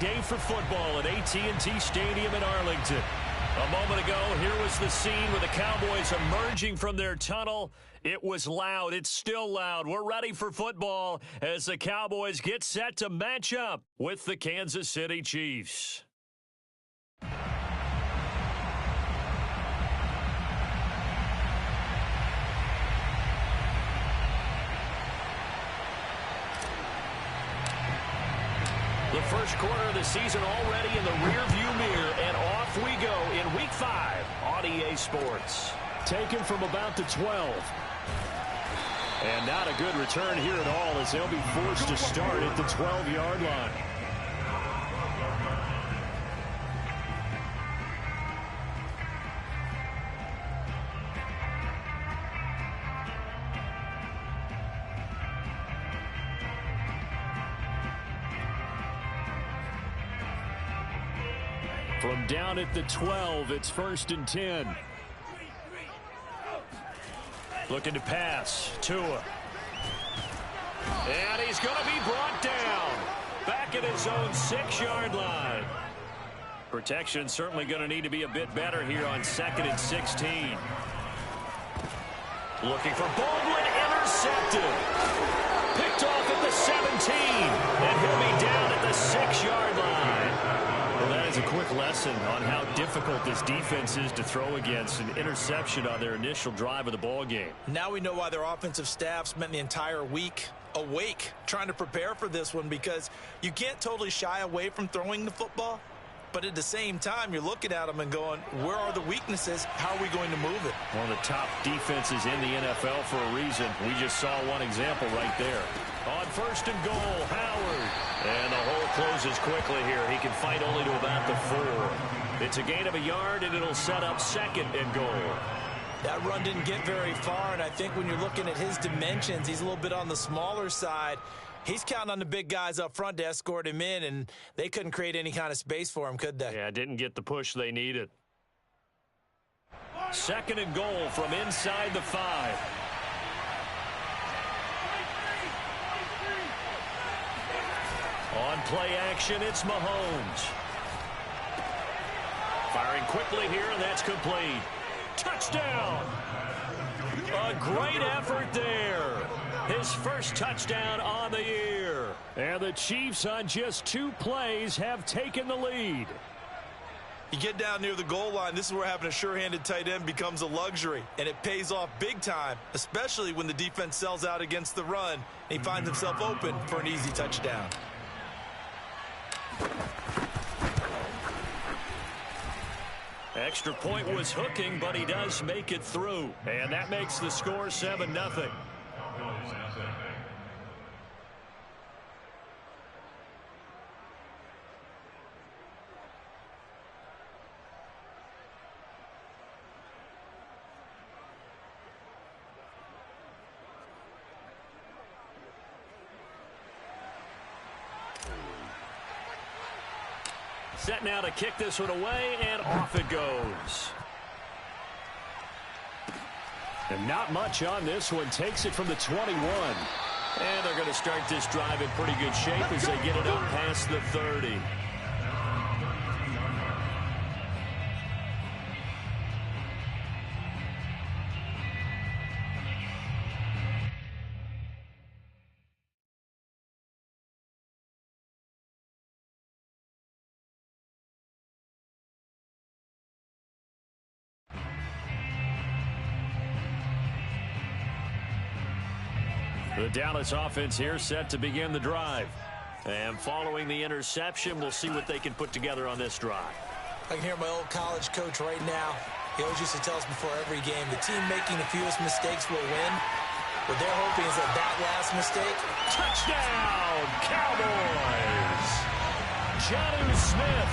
day for football at AT&T Stadium in Arlington. A moment ago, here was the scene with the Cowboys emerging from their tunnel. It was loud. It's still loud. We're ready for football as the Cowboys get set to match up with the Kansas City Chiefs. The first quarter of the season already in the rearview mirror, and off we go in Week 5 on EA Sports. Taken from about the 12. And not a good return here at all as they'll be forced to start at the 12-yard line. From down at the 12, it's 1st and 10. Looking to pass. Tua. And he's going to be brought down. Back at his own 6-yard line. Protection certainly going to need to be a bit better here on 2nd and 16. Looking for Baldwin. Intercepted. Picked off at the 17. And he'll be down at the 6-yard line. Well, that is a quick lesson on how difficult this defense is to throw against. An interception on their initial drive of the ball game. Now we know why their offensive staff spent the entire week awake trying to prepare for this one, because you can't totally shy away from throwing the football, but at the same time you're looking at them and going, where are the weaknesses? How are we going to move it? One of the top defenses in the NFL for a reason. We just saw one example right there. On 1st and goal, Howard. And the hole closes quickly here. He can fight only to about the 4. It's a gain of a yard, and it'll set up 2nd and goal. That run didn't get very far, and I think when you're looking at his dimensions, he's a little bit on the smaller side. He's counting on the big guys up front to escort him in, and they couldn't create any kind of space for him, could they? Yeah, didn't get the push they needed. 2nd and goal from inside the 5. On play action, it's Mahomes. Firing quickly here, and that's complete. Touchdown! A great effort there. His first touchdown on the year. And the Chiefs on just 2 plays have taken the lead. You get down near the goal line, this is where having a sure-handed tight end becomes a luxury, and it pays off big time, especially when the defense sells out against the run, and he finds himself open for an easy touchdown. Extra point was hooking, but he does make it through. And that makes the score 7-0. Set now to kick this one away, and off it goes. And not much on this one. Takes it from the 21. And they're going to start this drive in pretty good shape as they get it up past the 30. The Dallas offense here set to begin the drive. And following the interception, we'll see what they can put together on this drive. I can hear my old college coach right now. He always used to tell us before every game, the team making the fewest mistakes will win. What they're hoping is that last mistake. Touchdown, Cowboys! Jonnu Smith,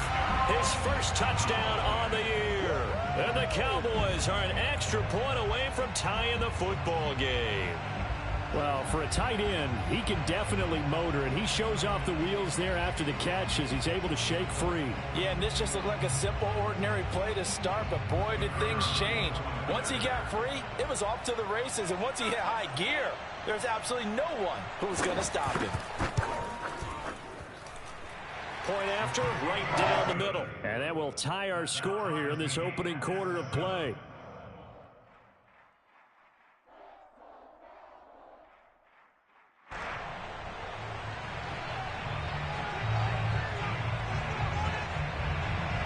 his first touchdown on the year. And the Cowboys are an extra point away from tying the football game. Well, for a tight end, he can definitely motor, and he shows off the wheels there after the catch as he's able to shake free. Yeah, and this just looked like a simple, ordinary play to start, but boy, did things change. Once he got free, it was off to the races, and once he hit high gear, there's absolutely no one who was going to stop him. Point after, right down the middle. And that will tie our score here in this opening quarter of play.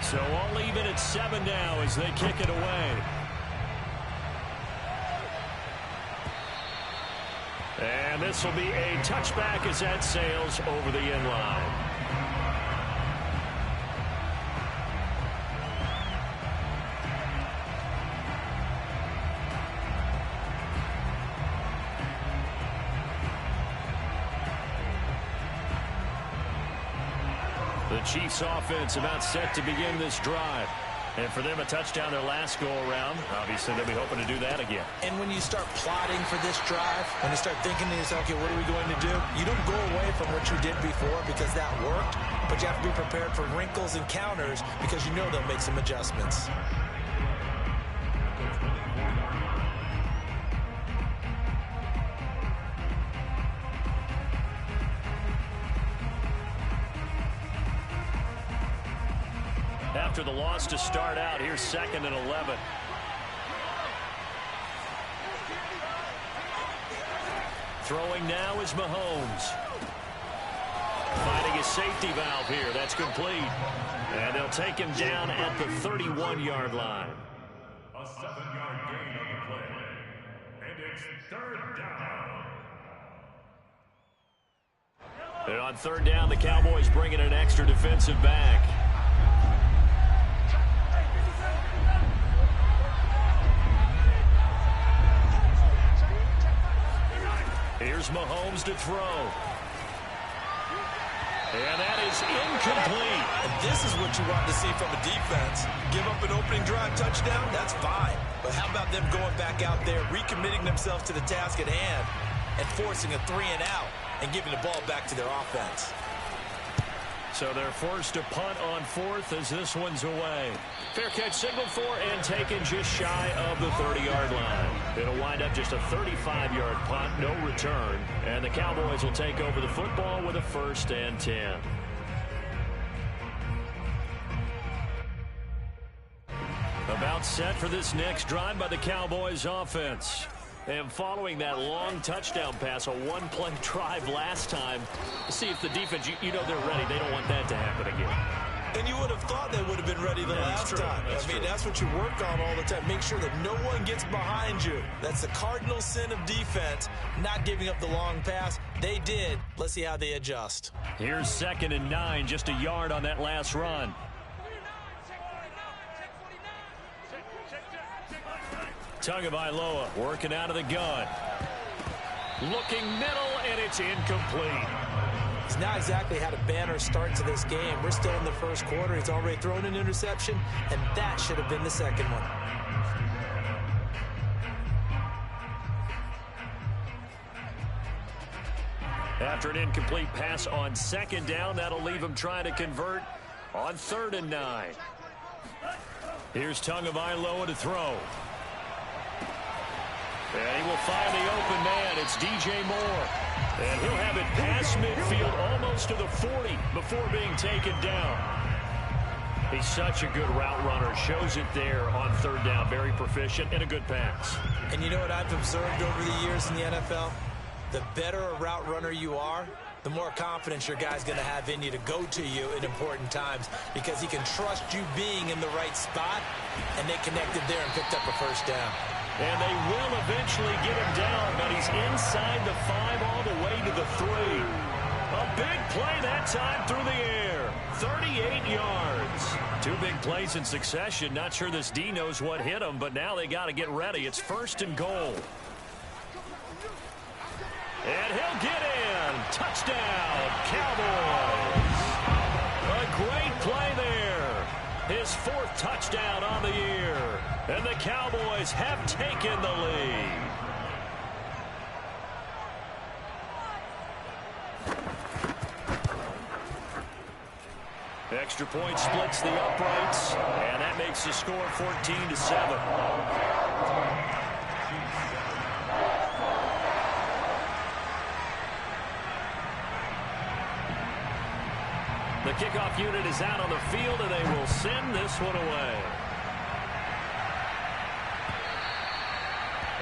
So all even at 7 now as they kick it away. And this will be a touchback as that sails over the end line. The Chiefs offense about set to begin this drive. And for them, a touchdown their last go-around. Obviously, they'll be hoping to do that again. And when you start plotting for this drive, when you start thinking to yourself, okay, what are we going to do? You don't go away from what you did before because that worked, but you have to be prepared for wrinkles and counters because you know they'll make some adjustments. After the loss to start out, here's 2nd and 11. Throwing now is Mahomes. Finding a safety valve here. That's complete. And they'll take him down at the 31-yard line. A 7-yard gain on the play. And it's 3rd down. And on 3rd down, the Cowboys bring in an extra defensive back. Here's Mahomes to throw. And that is incomplete. And this is what you want to see from a defense. Give up an opening drive touchdown, that's fine. But how about them going back out there, recommitting themselves to the task at hand, and forcing a 3-and-out and giving the ball back to their offense. So they're forced to punt on 4th as this one's away. Fair catch signaled for and taken just shy of the 30-yard line. It'll wind up just a 35-yard punt, no return. And the Cowboys will take over the football with a 1st and 10. About set for this next drive by the Cowboys offense. And following that long touchdown pass, a one-play drive last time, see if the defense, you know they're ready. They don't want that to happen again. And you would have thought they would have been ready the last time. I mean, that's what you work on all the time. Make sure that no one gets behind you. That's the cardinal sin of defense, not giving up the long pass. They did. Let's see how they adjust. Here's 2nd and 9, just a yard on that last run. Tagovailoa working out of the gun. Looking middle, and it's incomplete. He's not exactly had a banner start to this game. We're still in the 1st quarter. He's already thrown an interception, and that should have been the 2nd one. After an incomplete pass on 2nd down, that'll leave him trying to convert on 3rd and 9. Here's Tagovailoa to throw. And he will find the open man. It's DJ Moore. And he'll have it past midfield almost to the 40 before being taken down. He's such a good route runner. Shows it there on 3rd down. Very proficient and a good pass. And you know what I've observed over the years in the NFL? The better a route runner you are, the more confidence your guy's going to have in you to go to you in important times because he can trust you being in the right spot, and they connected there and picked up a 1st down. And they will eventually get him down, but he's inside the 5 all the way to the 3. A big play that time through the air. 38 yards. 2 big plays in succession. Not sure this D knows what hit him, but now they got to get ready. It's 1st and goal. And he'll get in. Touchdown, Cowboys. A great play there. His 4th touchdown on the year. And the Cowboys have taken the lead. Extra point splits the uprights, and that makes the score 14-7. The kickoff unit is out on the field, and they will send this one away.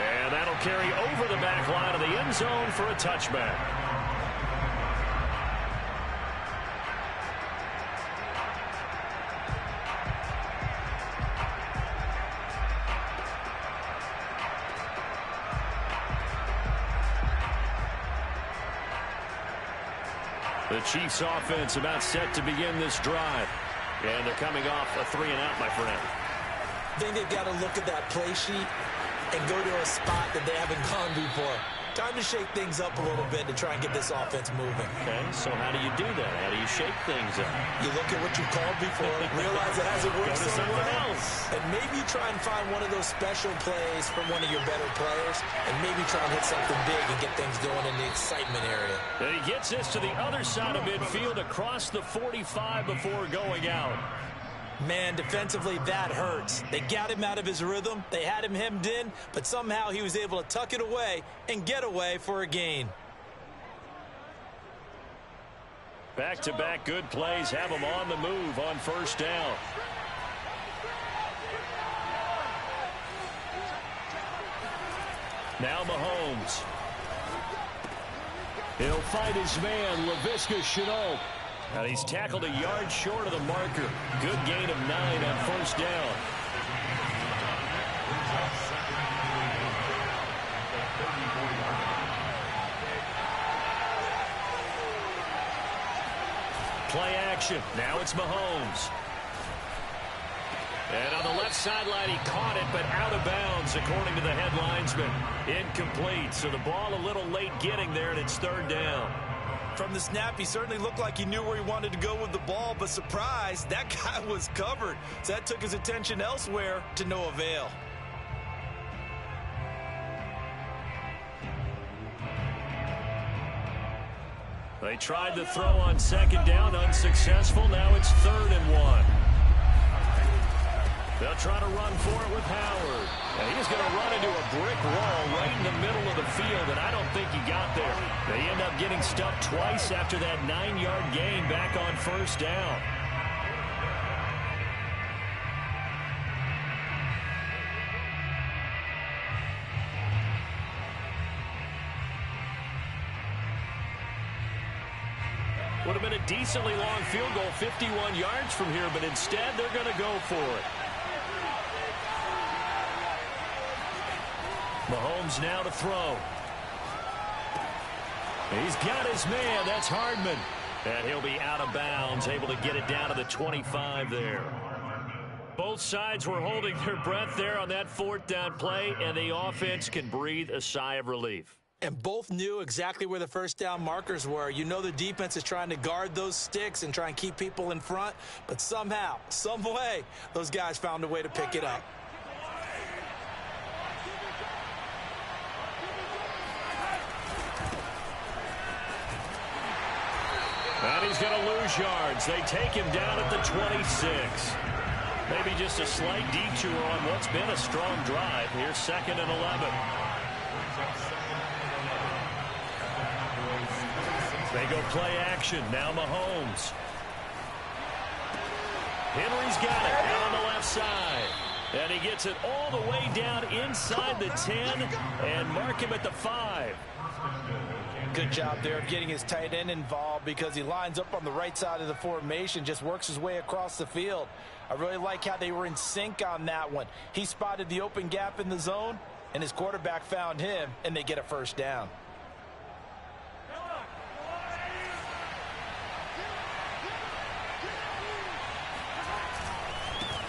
And that'll carry over the back line of the end zone for a touchback. The Chiefs offense about set to begin this drive. And they're coming off a 3-and-out, my friend. I think they've got to look at that play sheet and go to a spot that they haven't gone before. Time to shake things up a little bit to try and get this offense moving. Okay, so how do you do that? How do you shake things up? You look at what you called before, realize it hasn't worked Go to someone else. and maybe you try and find one of those special plays from one of your better players, and maybe try and hit something big and get things going in the excitement area. And he gets this to the other side of midfield across the 45 before going out. Man, defensively, that hurts. They got him out of his rhythm. They had him hemmed in, but somehow he was able to tuck it away and get away for a gain. Back-to-back good plays have him on the move on first down. Now Mahomes. He'll fight his man, Laviska Shenault. And he's tackled a yard short of the marker. Good gain of 9 on first down. Play action. Now it's Mahomes. And on the left sideline, he caught it, but out of bounds, according to the head linesman. Incomplete. So the ball a little late getting there, and it's third down. From the snap, he certainly looked like he knew where he wanted to go with the ball, but surprise, that guy was covered. So that took his attention elsewhere to no avail. They tried to throw on second down, unsuccessful. Now it's 3rd and 1. They'll try to run for it with Howard. And he's going to run into a brick wall right in the middle of the field, and I don't think he got there. They end up getting stuffed twice after that 9-yard gain back on first down. Would have been a decently long field goal, 51 yards from here, but instead they're going to go for it. Mahomes now to throw. He's got his man. That's Hardman. And he'll be out of bounds, able to get it down to the 25 there. Both sides were holding their breath there on that 4th down play, and the offense can breathe a sigh of relief. And both knew exactly where the first down markers were. You know the defense is trying to guard those sticks and try and keep people in front, but somehow, some way, those guys found a way to pick it up. And he's going to lose yards. They take him down at the 26. Maybe just a slight detour on what's been a strong drive. Here's 2nd and 11. They go play action. Now Mahomes. Henry's got it out on the left side. And he gets it all the way down inside the 10 and mark him at the 5. Good job there of getting his tight end involved because he lines up on the right side of the formation, just works his way across the field. I really like how they were in sync on that one. He spotted the open gap in the zone, and his quarterback found him, and they get a first down.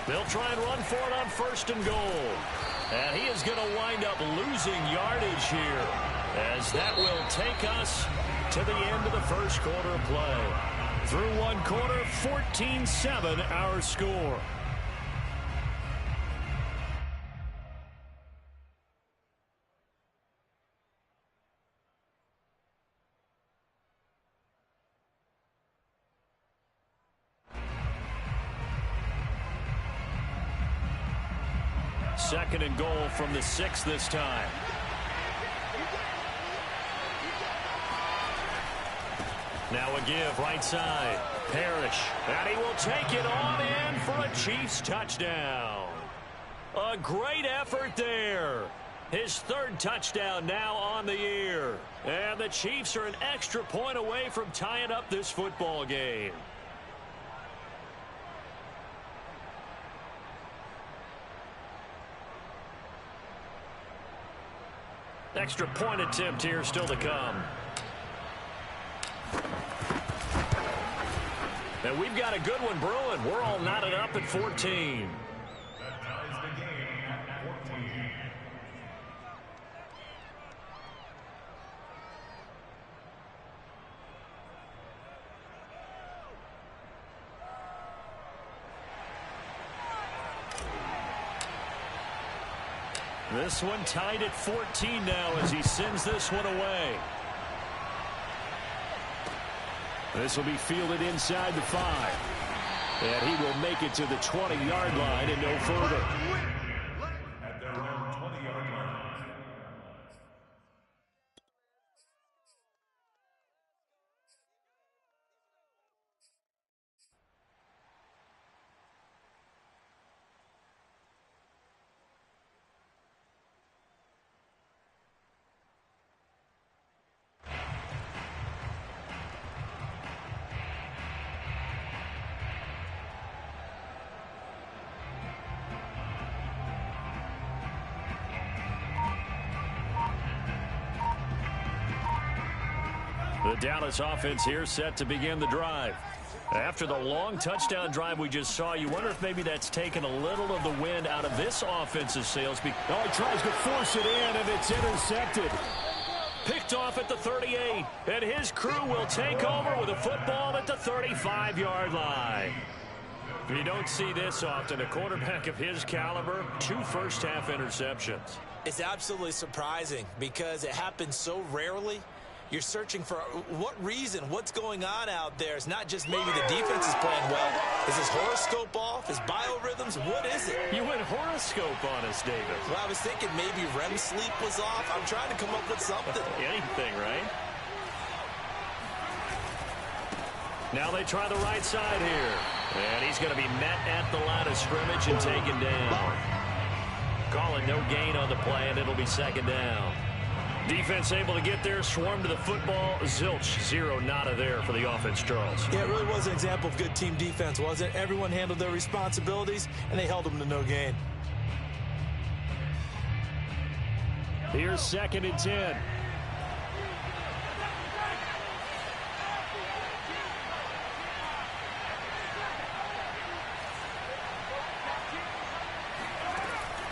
They'll try and run for it on 1st and goal. And he is going to wind up losing yardage here, as that will take us to the end of the first quarter of play. Through one quarter, 14-7 our score. Second and goal from the 6 this time. Now a give right side. Parrish, and he will take it on in for a Chiefs touchdown. A great effort there. His third touchdown now on the year. And the Chiefs are an extra point away from tying up this football game. Extra point attempt here still to come. And we've got a good one brewing. We're all knotted up at 14. That ties the game at 14. This one tied at 14 now as he sends this one away. This will be fielded inside the 5. And he will make it to the 20-yard line and no further. At their own 20-yard line. The Dallas offense here set to begin the drive. After the long touchdown drive we just saw, you wonder if maybe that's taken a little of the wind out of this offense's sails. Oh, he tries to force it in, and it's intercepted. Picked off at the 38, and his crew will take over with a football at the 35-yard line. You don't see this often. A quarterback of his caliber, 2 first-half interceptions. It's absolutely surprising because it happens so rarely. You're searching for what reason, what's going on out there. It's not just maybe the defense is playing well. Is his horoscope off? His biorhythms? What is it? You went horoscope on us, David. Well, I was thinking maybe REM sleep was off. I'm trying to come up with something. Anything, right? Now they try the right side here. And he's going to be met at the line of scrimmage and taken down. Calling no gain on the play, and it'll be second down. Defense able to get there, swarm to the football. Zilch, 0 nada there for the offense, Charles. Yeah, it really was an example of good team defense, wasn't it? Everyone handled their responsibilities, and they held them to no gain. Here's 2nd and 10.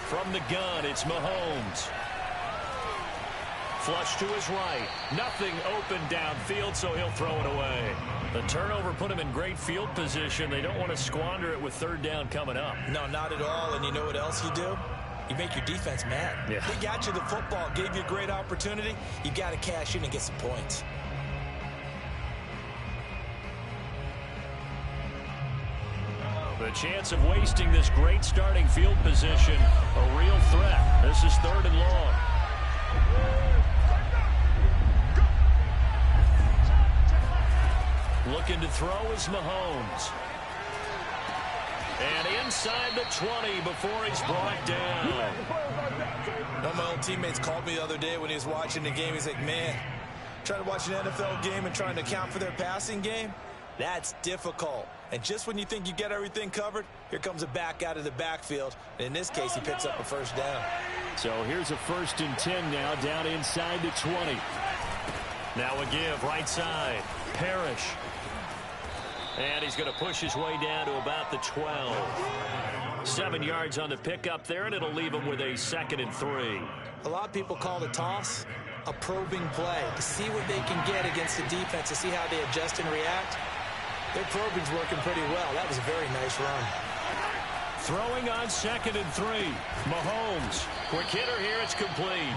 From the gun, it's Mahomes. Flush to his right. Nothing open downfield, so he'll throw it away. The turnover put him in great field position. They don't want to squander it with 3rd down coming up. No, not at all. And you know what else you do? You make your defense mad. Yeah. They got you the football, gave you a great opportunity. You got to cash in and get some points. The chance of wasting this great starting field position, a real threat. This is 3rd and long. Looking to throw is Mahomes. And inside the 20 before he's brought down. One of my old teammates called me the other day when he was watching the game. He's like, man, trying to watch an NFL game and trying to account for their passing game, that's difficult. And just when you think you get everything covered, here comes a back out of the backfield. And in this case, he picks up a 1st down. So here's a 1st and 10 now, down inside the 20. Now a give, right side. Parrish. And he's going to push his way down to about the 12. 7 yards on the pickup there, and it'll leave him with a 2nd and 3. A lot of people call the toss a probing play to see what they can get against the defense, to see how they adjust and react. Their probing's working pretty well. That was a very nice run. Throwing on 2nd and 3. Mahomes. Quick hitter here. It's complete.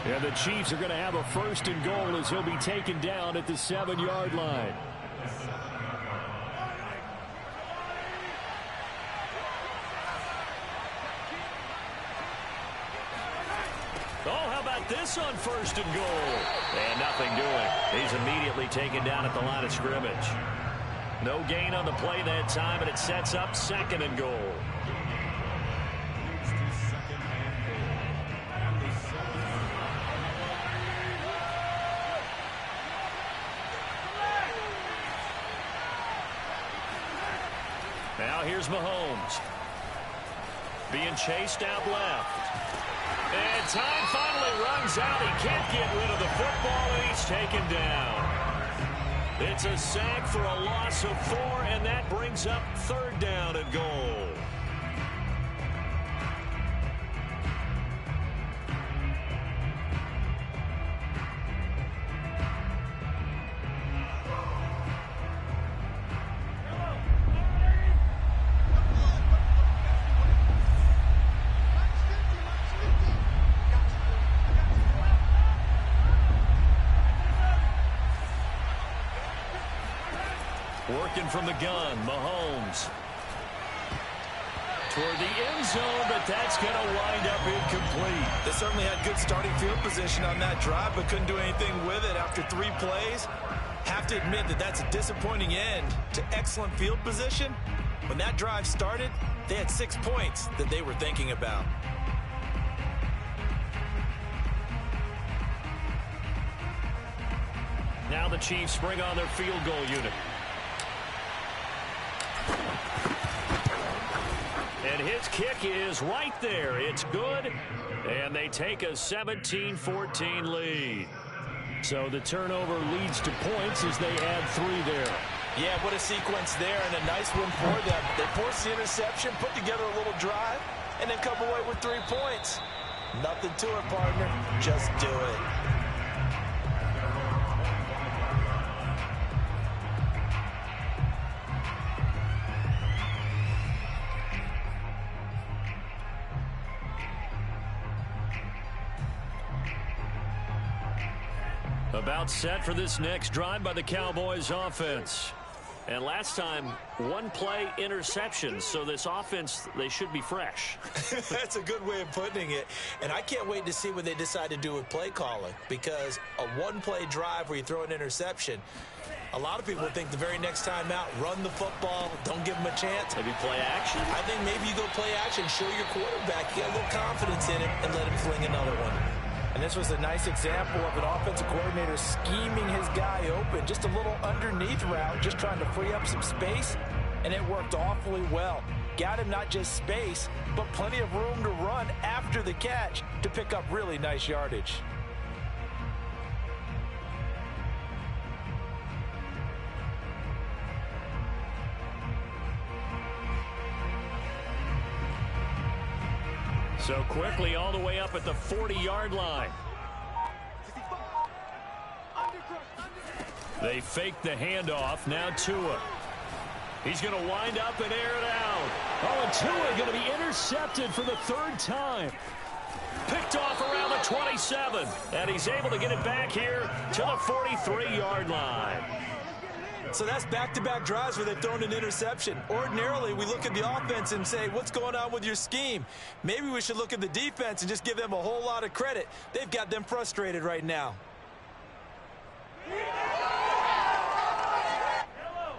And the Chiefs are going to have a 1st and goal as he'll be taken down at the 7-yard line. Oh, how about this on 1st and goal? And nothing doing. He's immediately taken down at the line of scrimmage. No gain on the play that time, and it sets up 2nd and goal. Now here's Mahomes. Being chased out left. And time finally runs out. He can't get rid of the football, and he's taken down. It's a sack for a loss of 4, and that brings up 3rd down and goal. Working from the gun, Mahomes. Toward the end zone, but that's going to wind up incomplete. They certainly had good starting field position on that drive, but couldn't do anything with it after 3 plays. Have to admit that that's a disappointing end to excellent field position. When that drive started, they had 6 points that they were thinking about. Now the Chiefs bring on their field goal unit. And his kick is right there. It's good. And they take a 17-14 lead. So the turnover leads to points as they add 3 there. Yeah, what a sequence there, and a nice one for them. They forced the interception, put together a little drive, and then come away with 3 points. Nothing to it, partner. Just do it. About set for this next drive by the Cowboys offense. And last time, 1 play interception, so this offense, they should be fresh. That's a good way of putting it. And I can't wait to see what they decide to do with play calling, because a 1-play drive where you throw an interception, a lot of people think the very next time out, run the football, don't give them a chance. Maybe play action. I think maybe you go play action, show your quarterback, get a little confidence in him, and let him fling another one. And this was a nice example of an offensive coordinator scheming his guy open. Just a little underneath route, just trying to free up some space, and it worked awfully well. Got him not just space, but plenty of room to run after the catch to pick up really nice yardage. So quickly all the way up at the 40-yard line. They fake the handoff. Now Tua. He's going to wind up and air it out. Oh, and Tua going to be intercepted for the 3rd time. Picked off around the 27. And he's able to get it back here to the 43-yard line. So that's back-to-back drives where they've thrown an interception. Ordinarily, we look at the offense and say, what's going on with your scheme? Maybe we should look at the defense and just give them a whole lot of credit. They've got them frustrated right now.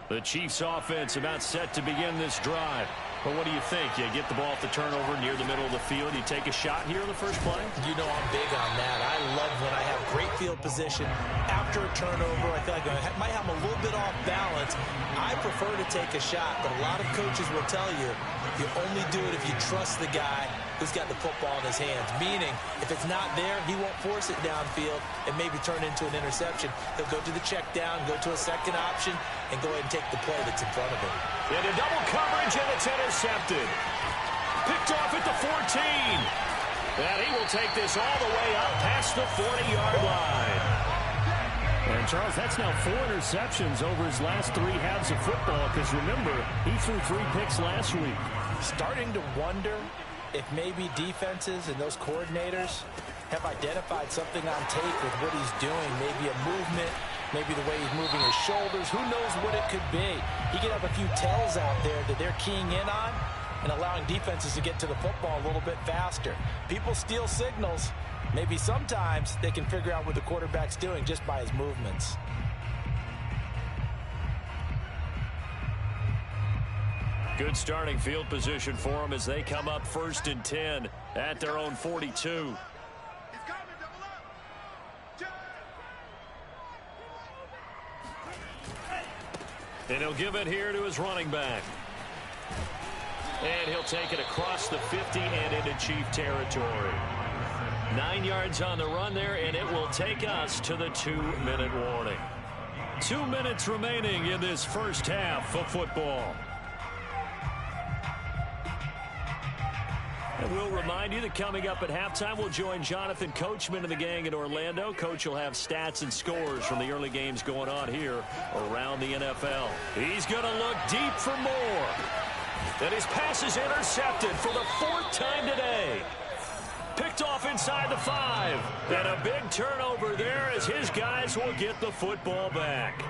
The Chiefs offense about set to begin this drive. But what do you think? You get the ball off the turnover near the middle of the field. You take a shot here in the first play? You know I'm big on that. I love when I have great field position after a turnover. I feel like I might have them a little bit off balance. I prefer to take a shot, but a lot of coaches will tell you you only do it if you trust the guy who's got the football in his hands. Meaning, if it's not there, he won't force it downfield and maybe turn into an interception. He'll go to the check down, go to a second option, and go ahead and take the play that's in front of him. Into double coverage, and it's intercepted. Picked off at the 14. And he will take this all the way up past the 40-yard line. And, Charles, that's now 4 interceptions over his last 3 halves of football, because, remember, he threw 3 picks last week. Starting to wonder if maybe defenses and those coordinators have identified something on tape with what he's doing, maybe a movement, maybe the way he's moving his shoulders. Who knows what it could be? He could have a few tells out there that they're keying in on and allowing defenses to get to the football a little bit faster. People steal signals. Maybe sometimes they can figure out what the quarterback's doing just by his movements. Good starting field position for them as they come up 1st and 10 at their own 42. And he'll give it here to his running back. And he'll take it across the 50 and into Chief territory. 9 yards on the run there, and it will take us to the 2-minute warning. 2 minutes remaining in this first half of football. And we'll remind you that coming up at halftime, we'll join Jonathan Coachman and the gang in Orlando. Coach will have stats and scores from the early games going on here around the NFL. He's going to look deep for more. And his pass is intercepted for the 4th time today. Picked off inside the 5. And a big turnover there as his guys will get the football back.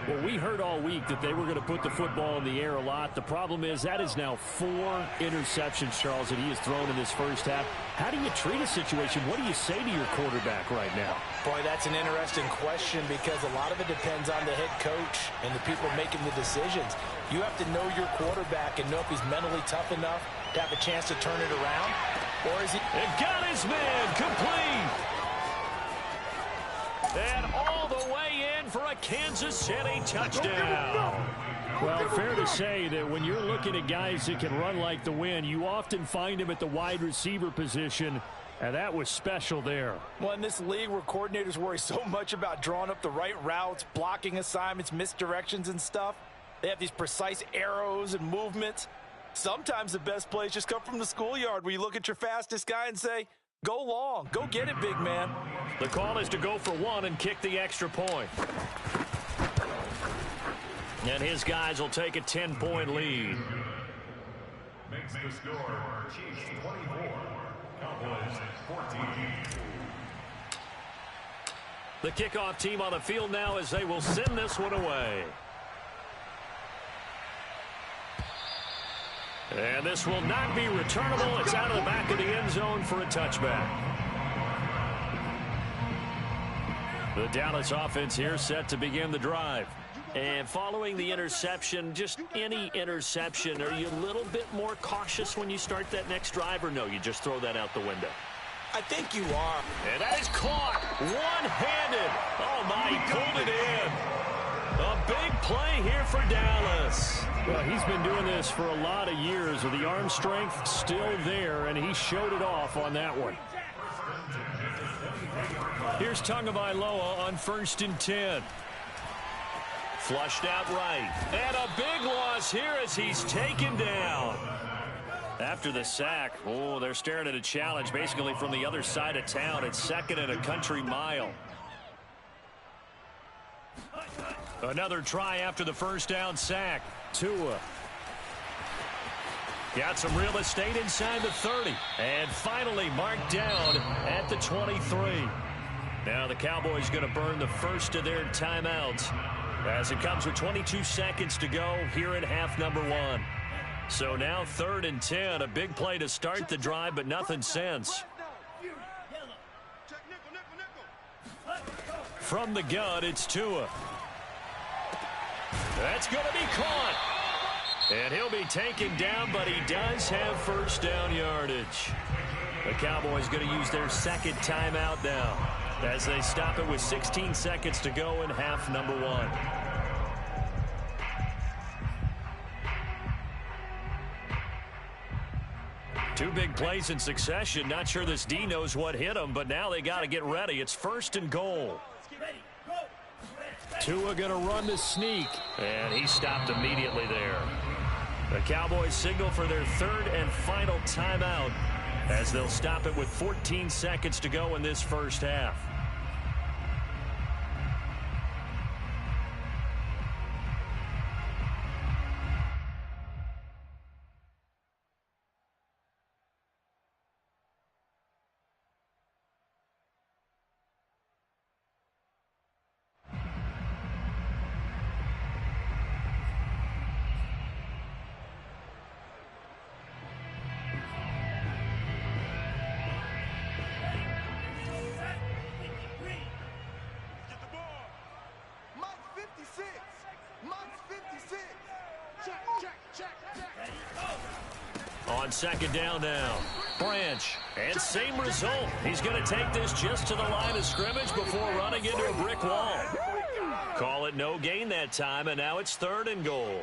Well, we heard all week that they were going to put the football in the air a lot. The problem is that is now 4 interceptions, Charles, that he has thrown in this first half. How do you treat a situation? What do you say to your quarterback right now? Boy, that's an interesting question because a lot of it depends on the head coach and the people making the decisions. You have to know your quarterback and know if he's mentally tough enough to have a chance to turn it around. Or is he... And got his man complete. And all the way in for a Kansas City touchdown. Well, fair to say that when you're looking at guys that can run like the wind, you often find him at the wide receiver position, and that was special there. Well, in this league where coordinators worry so much about drawing up the right routes, blocking assignments, misdirections and stuff, they have these precise arrows and movements. Sometimes the best plays just come from the schoolyard where you look at your fastest guy and say, go long. Go get it, big man. The call is to go for 1 and kick the extra point. And his guys will take a 10-point lead. Makes the score Chiefs 24, Cowboys 14. The kickoff team on the field now as they will send this one away. And this will not be returnable. It's out of the back of the end zone for a touchback. The Dallas offense here set to begin the drive. And following the interception, just any interception, are you a little bit more cautious when you start that next drive, or no, you just throw that out the window? I think you are. And that is caught one-handed. Oh, my, he pulled it in. A big play here for Dallas. Well, he's been doing this for a lot of years with the arm strength still there, and he showed it off on that one. Here's Tagovailoa on 1st and 10. Flushed out right. And a big loss here as he's taken down. After the sack, oh, they're staring at a challenge basically from the other side of town. It's 2nd and a country mile. Another try after the first down sack. Tua. Got some real estate inside the 30. And finally marked down at the 23. Now the Cowboys going to burn the first of their timeouts as it comes with 22 seconds to go here in half number 1. So now 3rd and 10. A big play to start the drive, but nothing since. From the gun, it's Tua. That's going to be caught. And he'll be taken down, but he does have first down yardage. The Cowboys going to use their 2nd timeout now as they stop it with 16 seconds to go in half number 1. Two big plays in succession. Not sure this D knows what hit him, but now they got to get ready. It's 1st and goal. Tua going to run the sneak. And he stopped immediately there. The Cowboys signal for their 3rd and final timeout as they'll stop it with 14 seconds to go in this first half. On second down now, Branch. And same result. He's going to take this just to the line of scrimmage before running into a brick wall. Call it no gain that time, and now it's 3rd and goal.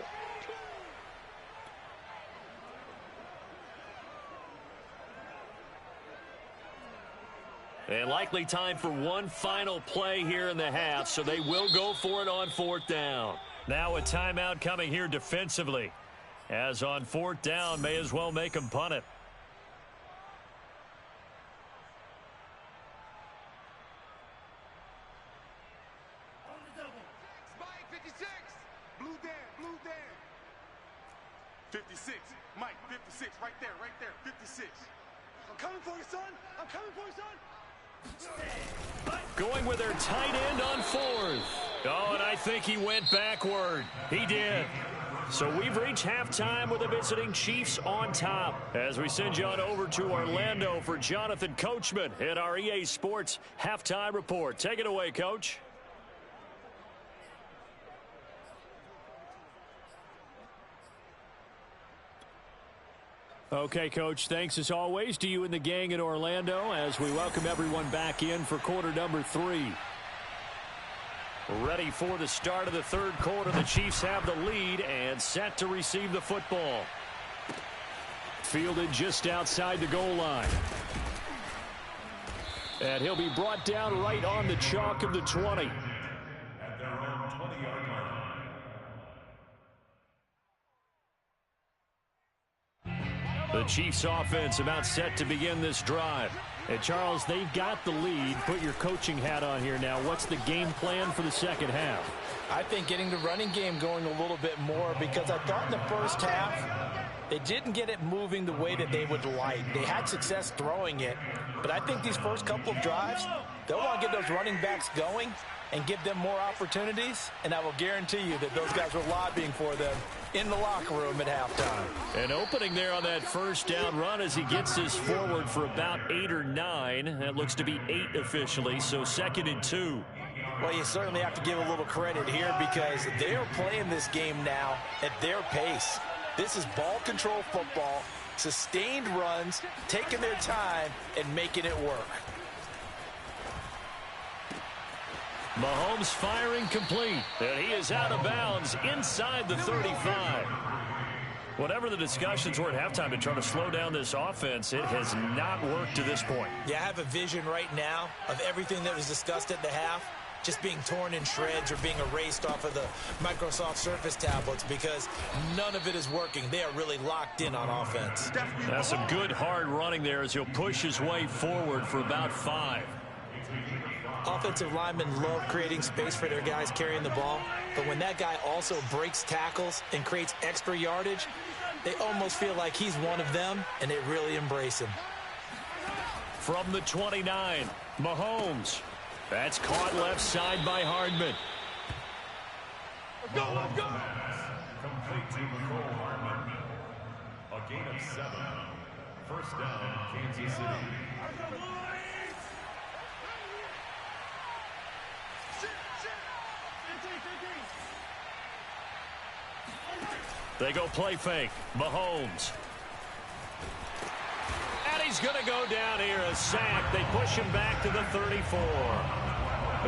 And likely time for one final play here in the half, so they will go for it on 4th down. Now a timeout coming here defensively. As on 4th down, may as well make them punt it. Mike, 56. Blue Dan. 56. Mike, 56. Right there. 56. I'm coming for you, son. Going with their tight end on 4th. Oh, and I think he went backward. He did. So we've reached halftime with the visiting Chiefs on top. As we send you on over to Orlando for Jonathan Coachman at our EA Sports Halftime Report. Take it away, Coach. Okay, Coach, thanks as always to you and the gang in Orlando as we welcome everyone back in for quarter number 3. Ready for the start of the 3rd quarter. The Chiefs have the lead and set to receive the football. Fielded just outside the goal line. And he'll be brought down right on the chalk of the 20. At their own 20-yard line. The Chiefs offense about set to begin this drive. And Charles, they've got the lead. Put your coaching hat on here now. What's the game plan for the second half? I think getting the running game going a little bit more, because I thought in the first half they didn't get it moving the way that they would like. They had success throwing it, but I think these first couple of drives, they'll want to get those running backs going and give them more opportunities, and I will guarantee you that those guys were lobbying for them in the locker room at halftime. An opening there on that first down run as he gets this forward for about 8 or 9. That looks to be 8 officially, so 2nd and 2. Well, you certainly have to give a little credit here because they are playing this game now at their pace. This is ball control football, sustained runs, taking their time and making it work. Mahomes firing complete, and he is out of bounds inside the 35. Whatever the discussions were at halftime to try to slow down this offense, it has not worked to this point. Yeah, I have a vision right now of everything that was discussed at the half just being torn in shreds or being erased off of the Microsoft Surface tablets because none of it is working. They are really locked in on offense. That's some good hard running there as he'll push his way forward for about 5. Offensive linemen love creating space for their guys carrying the ball, but when that guy also breaks tackles and creates extra yardage, they almost feel like he's one of them, and they really embrace him. From the 29, Mahomes. That's caught left side by Hardman. Go! Complete to Nicole Hardman. A gain of 7. First down, Kansas City. They go play fake. Mahomes. And he's going to go down here, a sack. They push him back to the 34.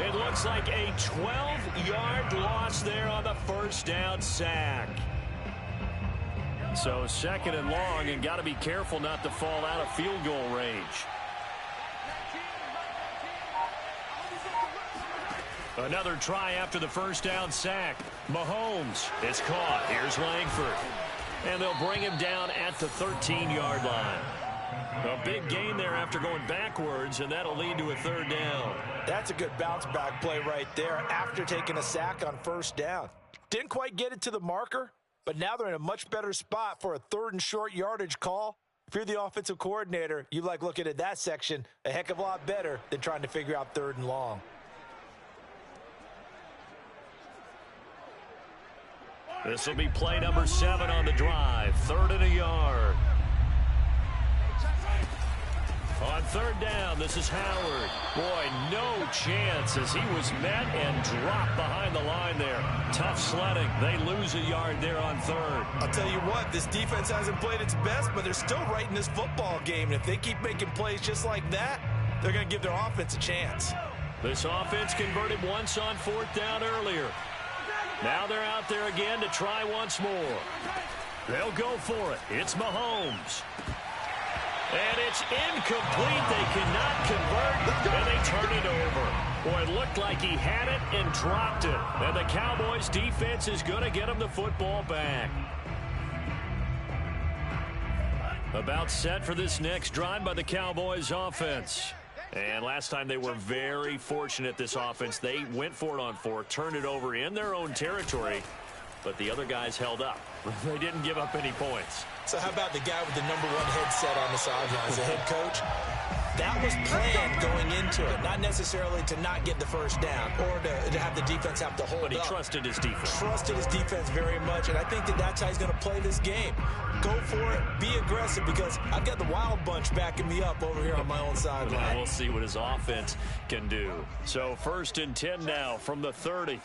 It looks like a 12-yard loss there on the first down sack. So 2nd and long, and got to be careful not to fall out of field goal range. Another try after the first down sack. Mahomes is caught. Here's Langford. And they'll bring him down at the 13-yard line. A big gain there after going backwards, and that'll lead to a 3rd down. That's a good bounce-back play right there after taking a sack on first down. Didn't quite get it to the marker, but now they're in a much better spot for a 3rd and short yardage call. If you're the offensive coordinator, you like looking at that section a heck of a lot better than trying to figure out 3rd and long. This will be play number 7 on the drive. 3rd and a yard. On third down. This is Howard. Boy, no chance as he was met and dropped behind the line there. Tough sledding. They lose a yard there on third. I'll tell you what, this defense hasn't played its best, but they're still right in this football game. And if they keep making plays just like that, they're going to give their offense a chance. This offense converted once on fourth down earlier. Now they're out there again to try once more. They'll go for it. It's Mahomes. And it's incomplete. They cannot convert, and they turn it over. Boy, it looked like he had it and dropped it. And the Cowboys' defense is going to get him the football back. About set for this next drive by the Cowboys offense. And last time they were very fortunate, this offense. They went for it on fourth, turned it over in their own territory, but the other guys held up. They didn't give up any points. So how about the guy with the #1 headset on the sidelines, the head coach? That was planned going into it, not necessarily to not get the first down or to have the defense have to hold up. But he trusted his defense. Trusted his defense very much, and I think that's how he's going to play this game. Go for it, be aggressive, because I've got the Wild Bunch backing me up over here on my own sideline. We'll see what his offense can do. So 1st and 10 now from the 30.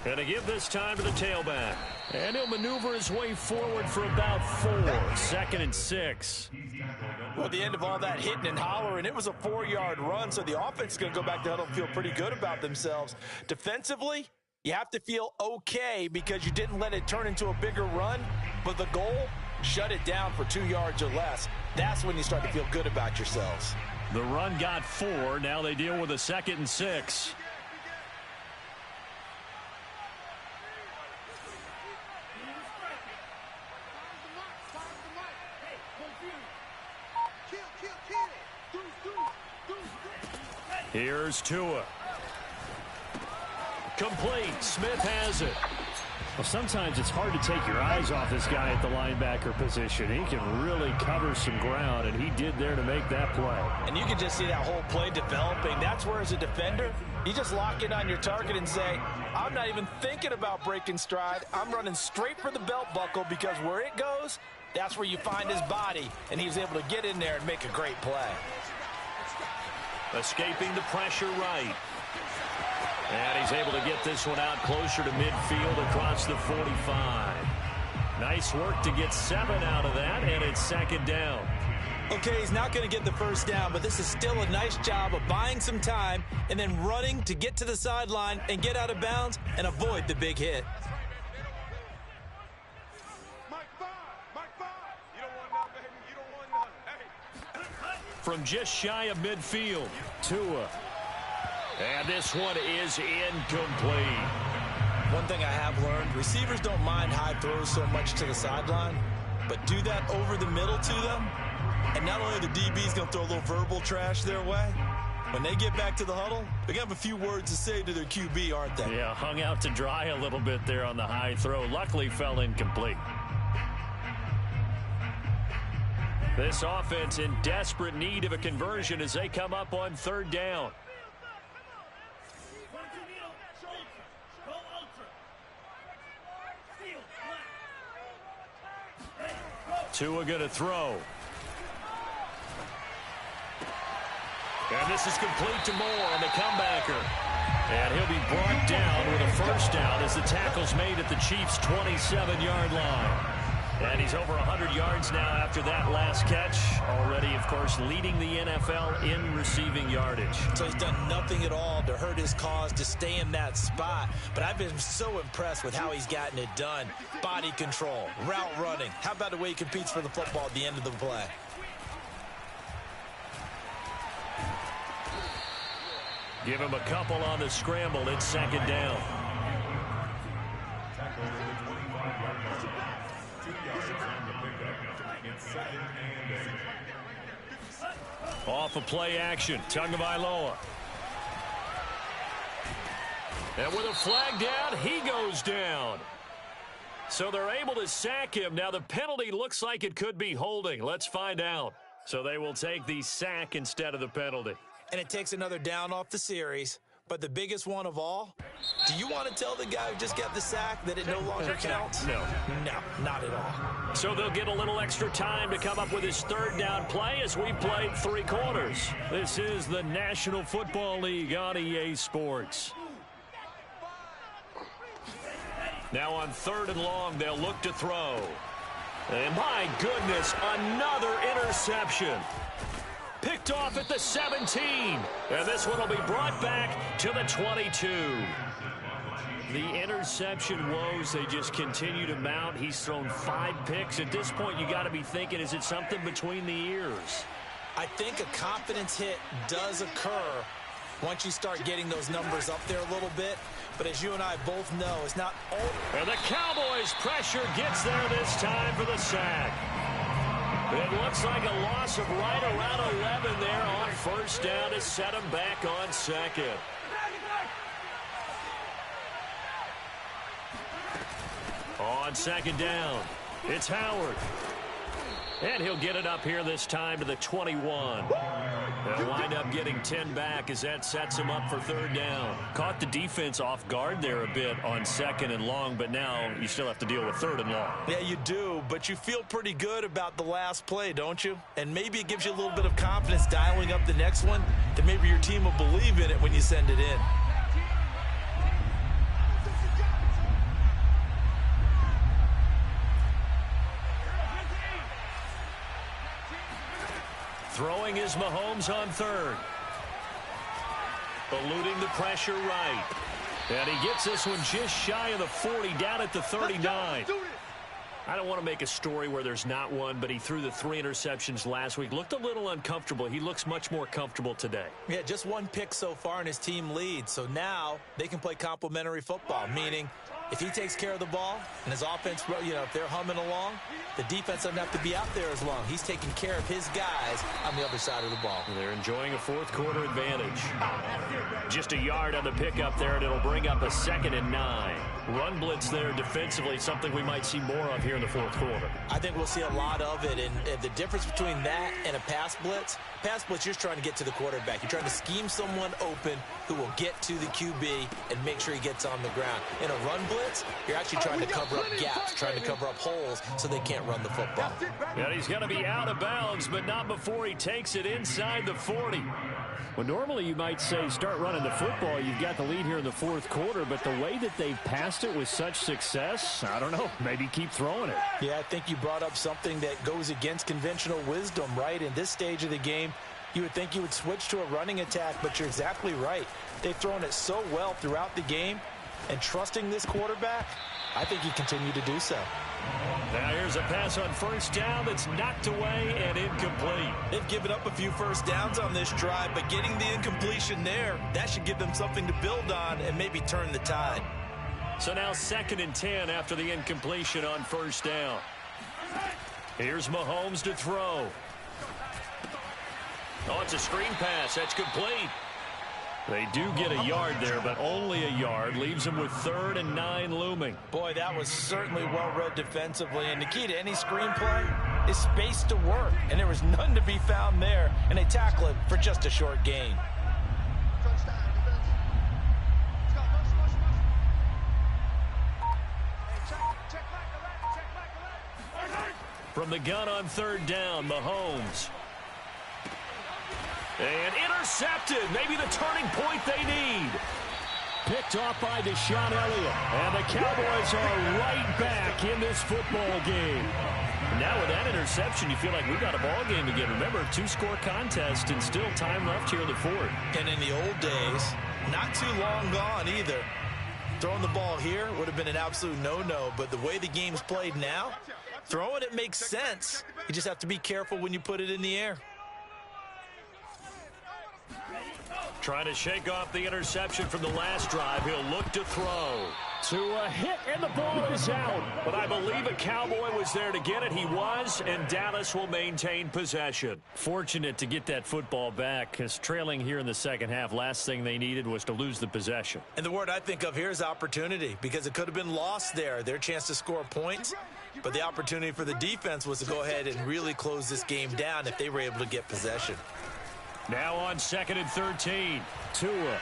And to give this time to the tailback. And he'll maneuver his way forward for about 4. 2nd and 6. Well, at the end of all that hitting and hollering, it was a 4-yard run, so the offense is going to go back to huddle and feel pretty good about themselves. Defensively, you have to feel okay because you didn't let it turn into a bigger run, but the goal, shut it down for 2 yards or less. That's when you start to feel good about yourselves. The run got 4. Now they deal with a 2nd and 6. Here's Tua. Complete. Smith has it. Well, sometimes it's hard to take your eyes off this guy at the linebacker position. He can really cover some ground, and he did there to make that play. And you can just see that whole play developing. That's where, as a defender, you just lock in on your target and say, I'm not even thinking about breaking stride. I'm running straight for the belt buckle, because where it goes, that's where you find his body. And he was able to get in there and make a great play. Escaping the pressure right. And he's able to get this one out closer to midfield across the 45. Nice work to get 7 out of that, and it's 2nd down. Okay, he's not going to get the first down, but this is still a nice job of buying some time and then running to get to the sideline and get out of bounds and avoid the big hit. From just shy of midfield, Tua. And this one is incomplete. One thing I have learned, receivers don't mind high throws so much to the sideline, but do that over the middle to them, and not only are the DBs going to throw a little verbal trash their way, when they get back to the huddle, they're going to have a few words to say to their QB, aren't they? Yeah, hung out to dry a little bit there on the high throw. Luckily fell incomplete. This offense in desperate need of a conversion as they come up on 3rd down. Tua going to throw. And this is complete to Moore on the comebacker. And he'll be brought down with a first down as the tackle's made at the Chiefs' 27-yard line. And he's over 100 yards now after that last catch. Already, of course, leading the NFL in receiving yardage. So he's done nothing at all to hurt his cause to stay in that spot. But I've been so impressed with how he's gotten it done. Body control, route running. How about the way he competes for the football at the end of the play? Give him a couple on the scramble. It's 2nd down. Off of play action, Tagovailoa. And with a flag down, he goes down. So they're able to sack him. Now the penalty looks like it could be holding. Let's find out. So they will take the sack instead of the penalty. And it takes another down off the series. But the biggest one of all, do you want to tell the guy who just got the sack that it no longer counts? No. No, not at all. So they'll get a little extra time to come up with his third down play as we played 3 quarters. This is the National Football League on EA Sports. Now on 3rd and long, they'll look to throw. And my goodness, another interception. Picked off at the 17. And this one will be brought back to the 22. The interception woes, they just continue to mount. He's thrown 5 picks. At this point, you got to be thinking, is it something between the ears? I think a confidence hit does occur once you start getting those numbers up there a little bit. But as you and I both know, it's not all. And the Cowboys' pressure gets there this time for the sack. It looks like a loss of right around 11 there on 1st down to set him back on 2nd. On 2nd down, it's Howard. And he'll get it up here this time to the 21. They'll wind up getting 10 back as that sets him up for 3rd down. Caught the defense off guard there a bit on 2nd and long, but now you still have to deal with 3rd and long. Yeah, you do, but you feel pretty good about the last play, don't you? And maybe it gives you a little bit of confidence dialing up the next one, that maybe your team will believe in it when you send it in. Throwing is Mahomes on 3rd. Eluding the pressure right. And he gets this one just shy of the 40, down at the 39. I don't want to make a story where there's not one, but he threw the 3 interceptions last week. Looked a little uncomfortable. He looks much more comfortable today. Yeah, just 1 pick so far and his team leads. So now they can play complementary football, meaning if he takes care of the ball and his offense, if they're humming along, the defense doesn't have to be out there as long. He's taking care of his guys on the other side of the ball. They're enjoying a 4th quarter advantage. Just a yard on the pickup there, and it'll bring up a 2nd and 9. Run blitz there defensively, something we might see more of here in the 4th quarter. I think we'll see a lot of it, and the difference between that and a pass blitz, you're just trying to get to the quarterback. You're trying to scheme someone open who will get to the QB and make sure he gets on the ground. In a run blitz, you're actually trying to cover up gaps, trying to cover up holes so they can't run the football. And he's going to be out of bounds, but not before he takes it inside the 40. Well, normally you might say start running the football. You've got the lead here in the 4th quarter, but the way that they've passed it with such success, I don't know, maybe keep throwing it. Yeah, I think you brought up something that goes against conventional wisdom, right? In this stage of the game, you would think you would switch to a running attack, but you're exactly right. They've thrown it so well throughout the game, and trusting this quarterback, I think you continue to do so. Now here's a pass on 1st down that's knocked away and incomplete. They've given up a few 1st downs on this drive, but getting the incompletion there, that should give them something to build on and maybe turn the tide. So now 2nd and 10 after the incompletion on 1st down. Here's Mahomes to throw. Oh, it's a screen pass. That's complete. They do get a yard there, but only a yard. Leaves them with 3rd and 9 looming. Boy, that was certainly well-read defensively. And the key to any screenplay is space to work. And there was none to be found there. And they tackle it for just a short gain. From the gun on 3rd down, Mahomes. And intercepted. Maybe the turning point they need. Picked off by Deshaun Elliott. And the Cowboys are right back in this football game. Now with that interception, you feel like we got a ball game again. Remember, 2-score contest and still time left here in the 4th. And in the old days, not too long gone either. Throwing the ball here would have been an absolute no-no. But the way the game's played now, throwing it makes sense. You just have to be careful when you put it in the air. Trying to shake off the interception from the last drive. He'll look to throw. To a hit, and the ball is out. But I believe a Cowboy was there to get it. He was, and Dallas will maintain possession. Fortunate to get that football back, because trailing here in the 2nd half, last thing they needed was to lose the possession. And the word I think of here is opportunity, because it could have been lost there. Their chance to score points. But the opportunity for the defense was to go ahead and really close this game down if they were able to get possession. Now on 2nd and 13. Tua.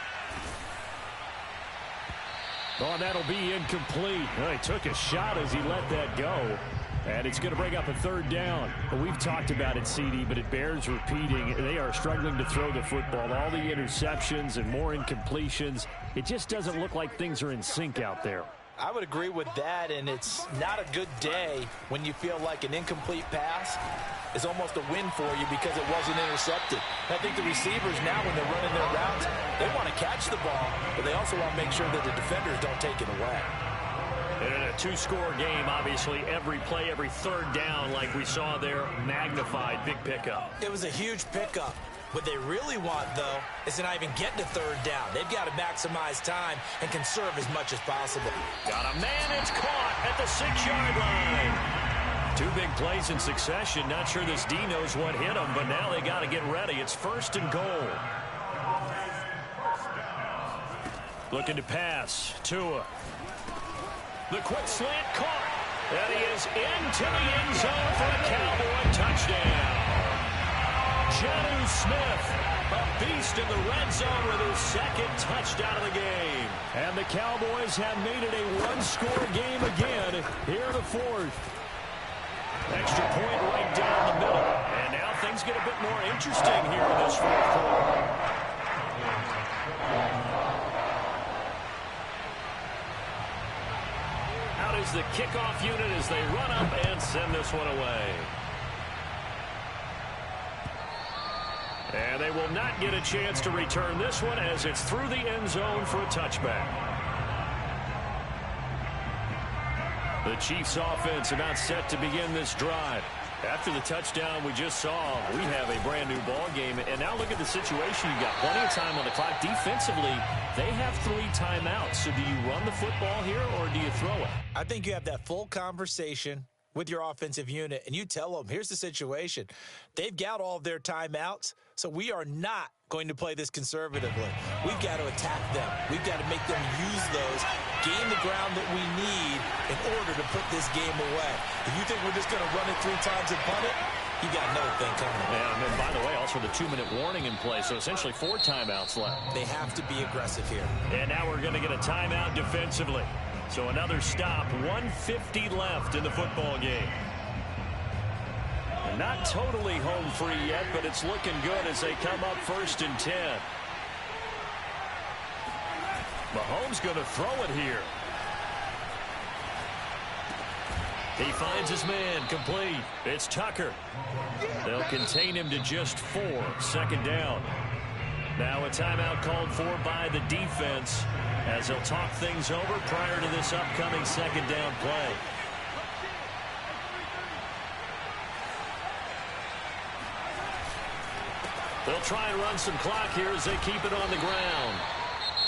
Oh, that'll be incomplete. Well, he took a shot as he let that go. And it's going to bring up a third down. We've talked about it, CD, but it bears repeating. They are struggling to throw the football. All the interceptions and more incompletions. It just doesn't look like things are in sync out there. I would agree with that, and it's not a good day when you feel like an incomplete pass is almost a win for you because it wasn't intercepted. I think the receivers now, when they're running their routes, they want to catch the ball, but they also want to make sure that the defenders don't take it away. In a two-score game, obviously, every play, every third down, like we saw there, magnified, big pickup. It was a huge pickup. What they really want, though, is to not even get to third down. They've got to maximize time and conserve as much as possible. Got a man, it's caught at the 6-yard line. Two big plays in succession. Not sure this D knows what hit them, but now they got to get ready. It's 1st and goal. Looking to pass. Tua. The quick slant caught. And he is into the end zone for a Cowboy touchdown. Jonnu Smith, a beast in the red zone with his 2nd touchdown of the game. And the Cowboys have made it a one-score game again here in the 4th. Extra point right down the middle. And now things get a bit more interesting here in this 4th quarter. Out is the kickoff unit as they run up and send this one away. And they will not get a chance to return this one as it's through the end zone for a touchback. The Chiefs offense about set to begin this drive. After the touchdown we just saw, we have a brand new ball game. And now look at the situation. You've got plenty of time on the clock. Defensively, they have 3 timeouts. So do you run the football here or do you throw it? I think you have that full conversation with your offensive unit, and you tell them, here's the situation. They've got all of their timeouts, so we are not going to play this conservatively. We've got to attack them. We've got to make them use those, gain the ground that we need in order to put this game away. If you think we're just going to run it 3 times and punt it, you got another thing coming. And then, by the way, also the 2-minute warning in play, so essentially 4 timeouts left. They have to be aggressive here. And now we're going to get a timeout defensively. So another stop, 1:50 left in the football game. Not totally home free yet, but it's looking good as they come up 1st and 10. Mahomes going to throw it here. He finds his man, complete. It's Tucker. They'll contain him to just 4, 2nd down. Now a timeout called for by the defense as they'll talk things over prior to this upcoming 2nd down play. They'll try and run some clock here as they keep it on the ground.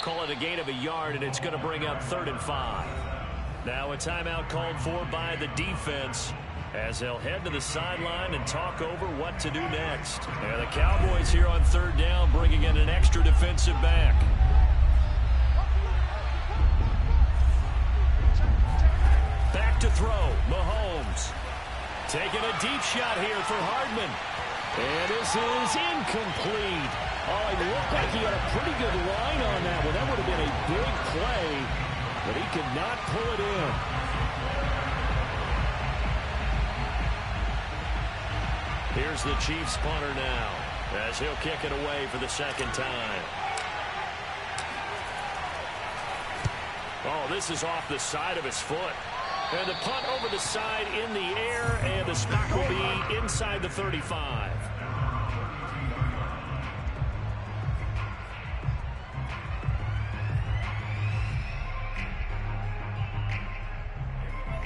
Call it a gain of 1 yard, and it's going to bring up 3rd and 5. Now a timeout called for by the defense as they'll head to the sideline and talk over what to do next. And the Cowboys here on 3rd down bringing in an extra defensive back. Back to throw, Mahomes. Taking a deep shot here for Hardman. And this is incomplete. Oh, it looked like he had a pretty good line on that one. That would have been a big play, but he could not pull it in. Here's the Chiefs punter now as he'll kick it away for the 2nd time. Oh, this is off the side of his foot. And the punt over the side in the air, and the spot will be inside the 35.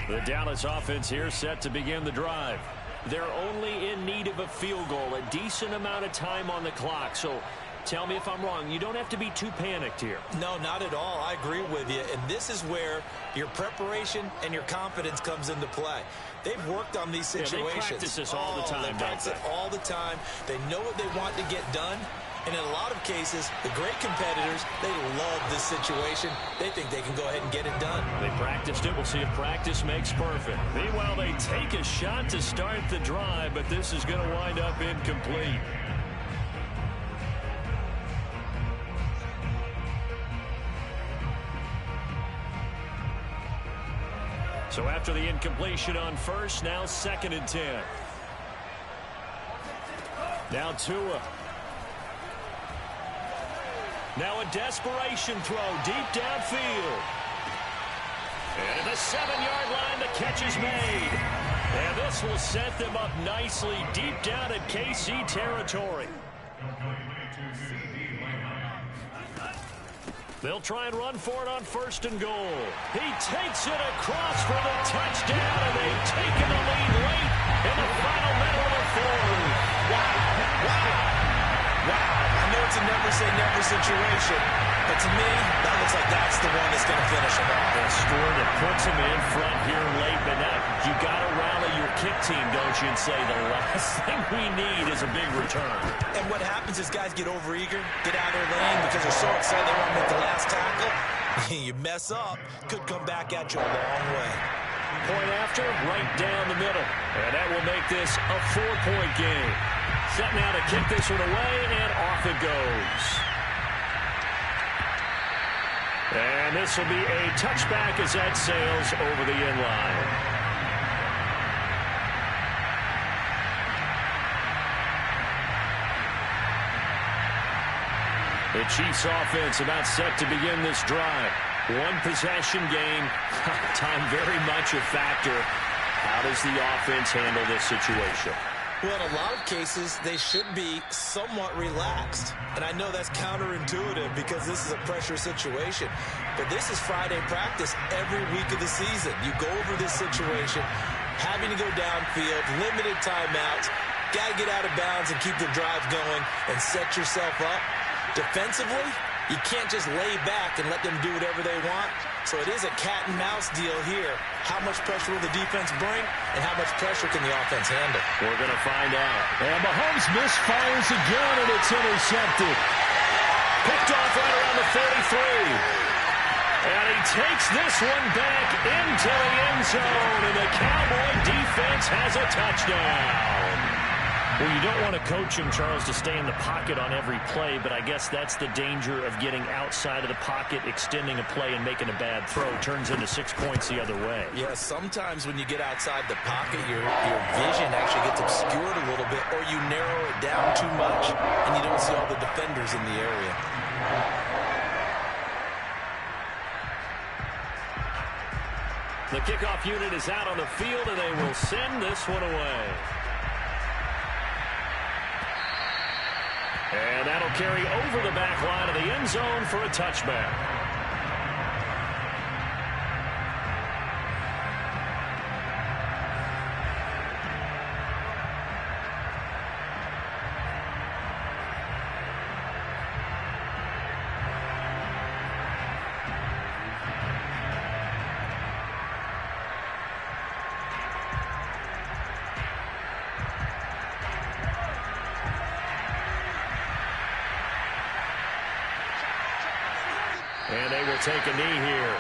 The Dallas offense here set to begin the drive. They're only in need of a field goal, a decent amount of time on the clock. So tell me if I'm wrong. You don't have to be too panicked here. No, not at all. I agree with you. And this is where your preparation and your confidence comes into play. They've worked on these situations. Yeah, they practice this all the time, they practice it all the time. They know what they want to get done. And in a lot of cases, the great competitors, they love this situation. They think they can go ahead and get it done. They practiced it. We'll see if practice makes perfect. Meanwhile, they take a shot to start the drive, but this is going to wind up incomplete. So after the incompletion on first, now 2nd and 10. Now Tua. Now a desperation throw deep downfield. And at the 7-yard line, the catch is made. And this will set them up nicely deep down at KC territory. They'll try and run for it on 1st and goal. He takes it across for the touchdown, and they've taken the lead late in the final minute of the 4th. Wow. I know it's a never-say-never situation, but to me, that looks like that's the one that's going to finish him off. A score that puts him in front here late, but now you got to rally your kick team, don't you, and say the last thing we need is a big return. And what happens is guys get overeager, get out of their lane because they're so excited they want to make the last tackle. You mess up, could come back at you a long way. Point after, right down the middle. And that will make this a 4-point game. Set now to kick this one away, and off it goes. And this will be a touchback as that sails over the end line. The Chiefs offense about set to begin this drive. One possession game. Time very much a factor. How does the offense handle this situation? Well, in a lot of cases, they should be somewhat relaxed. And I know that's counterintuitive because this is a pressure situation. But this is Friday practice every week of the season. You go over this situation, having to go downfield, limited timeouts, got to get out of bounds and keep the drive going and set yourself up. Defensively, you can't just lay back and let them do whatever they want. So it is a cat-and-mouse deal here. How much pressure will the defense bring, and how much pressure can the offense handle? We're going to find out. And Mahomes misfires again, and it's intercepted. Picked off right around the 43. And he takes this one back into the end zone, and the Cowboy defense has a touchdown. Well, you don't want to coach him, Charles, to stay in the pocket on every play, but I guess that's the danger of getting outside of the pocket, extending a play, and making a bad throw. Turns into 6 points the other way. Yeah, sometimes when you get outside the pocket, your vision actually gets obscured a little bit, or you narrow it down too much, and you don't see all the defenders in the area. The kickoff unit is out on the field, and they will send this one away. And that'll carry over the back line of the end zone for a touchback. And they will take a knee here.